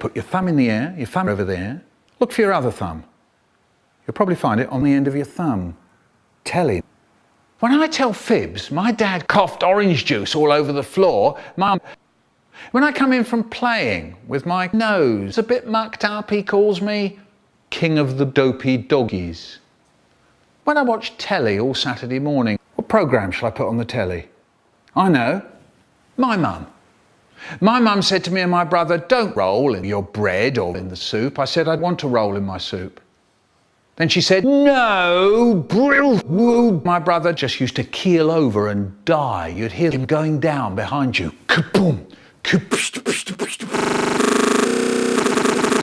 Put your thumb in the air, your thumb over there. Look for your other thumb. You'll probably find it on the end of your thumb. Telly. When I tell fibs, my dad coughed orange juice all over the floor. When I come in from playing with my nose a bit mucked up, he calls me king of the dopey doggies. When I watch telly all Saturday morning, what programme shall I put on the telly? I know. My mum. My mum said to me and my brother, don't roll in your bread or in the soup. I said I'd want to roll in my soup. Then she said, no, brill. My brother just used to keel over and die. You'd hear him going down behind you. Kaboom.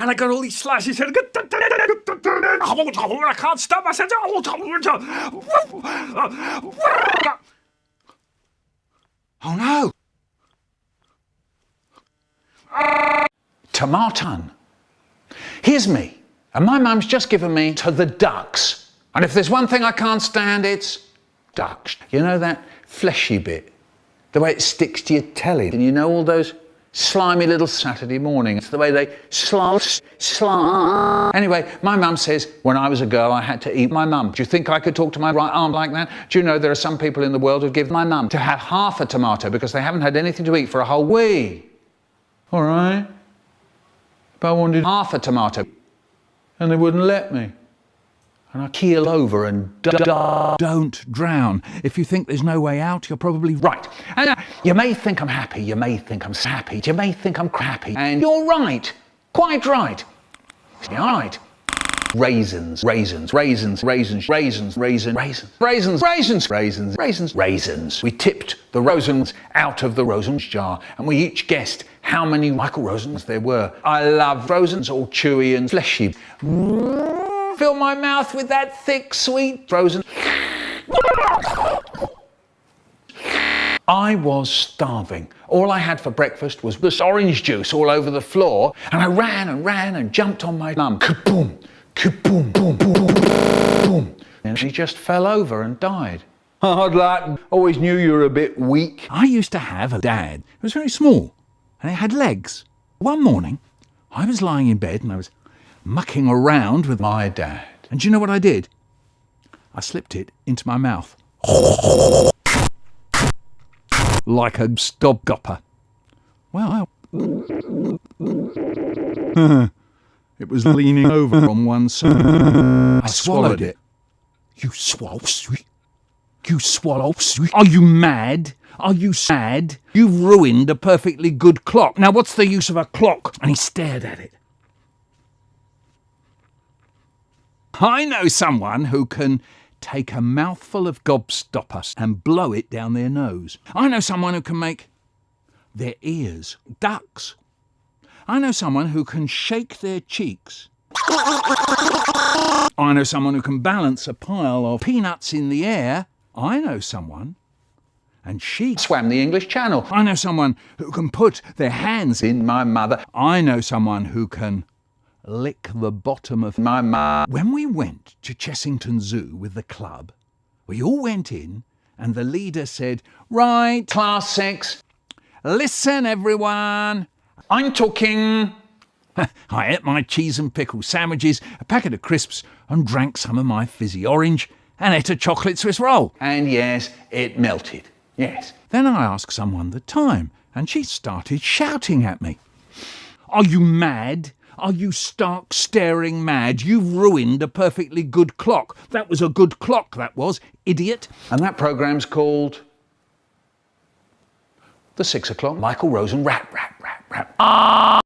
And I got all these slashes. I can't stop. I said, oh no. Tomato. Here's me. And my mum's just given me to the ducks. And if there's one thing I can't stand, it's ducks. You know that fleshy bit? The way it sticks to your telly. And you know all those slimy little Saturday mornings, the way they slime. Anyway, my mum says, when I was a girl, I had to eat my mum. Do you think I could talk to my right arm like that? Do you know there are some people in the world who give my mum to have half a tomato because they haven't had anything to eat for a whole week? All right. But I wanted half a tomato. And they wouldn't let me. And I keel over and Don't drown. If you think there's no way out, you're probably right. And you may think I'm happy, you may think I'm happy, you may think I'm crappy, and you're right, quite right. You're right. Raisins, raisins, raisins, raisins, raisins, raisins, raisins, raisins, raisins, raisins, raisins, raisins. We tipped the rosens out of the rosens jar, and we each guessed how many Michael Rosens there were. I love rosens, all chewy and fleshy. Fill my mouth with that thick, sweet rosen. I was starving. All I had for breakfast was this orange juice all over the floor, and I ran and jumped on my mum. Kaboom, kaboom, boom, boom, boom, boom. And she just fell over and died. Hard luck. Always knew you were a bit weak. I used to have a dad. It was very small, and it had legs. One morning, I was lying in bed, and I was mucking around with My dad. And do you know what I did? I slipped it into my mouth. Like a stopgopper. Well, it was leaning over on one side. I swallowed it. You swallow sweet. You swallow sweet. Are you mad? Are you sad? You've ruined a perfectly good clock. Now what's the use of a clock? And he stared at it. I know someone who can take a mouthful of gobstoppers and blow it down their nose. I know someone who can make their ears ducks. I know someone who can shake their cheeks. I know someone who can balance a pile of peanuts in the air. I know someone, and she Swam the English Channel. I know someone who can put their hands In my mother. I know someone who can lick the bottom of My mum. When we went to Chessington Zoo with the club, we all went in and the leader said, right, Class 6. listen everyone. I'm talking. I ate my cheese and pickle sandwiches, a packet of crisps, and drank some of my fizzy orange, and ate a chocolate Swiss roll. And yes, it melted. Yes. Then I asked someone the time, and she started shouting at me. Are you mad? Are you stark staring mad? You've ruined a perfectly good clock. That was a good clock, that was, idiot. And that programme's called The 6 o'clock Michael Rosen Rap.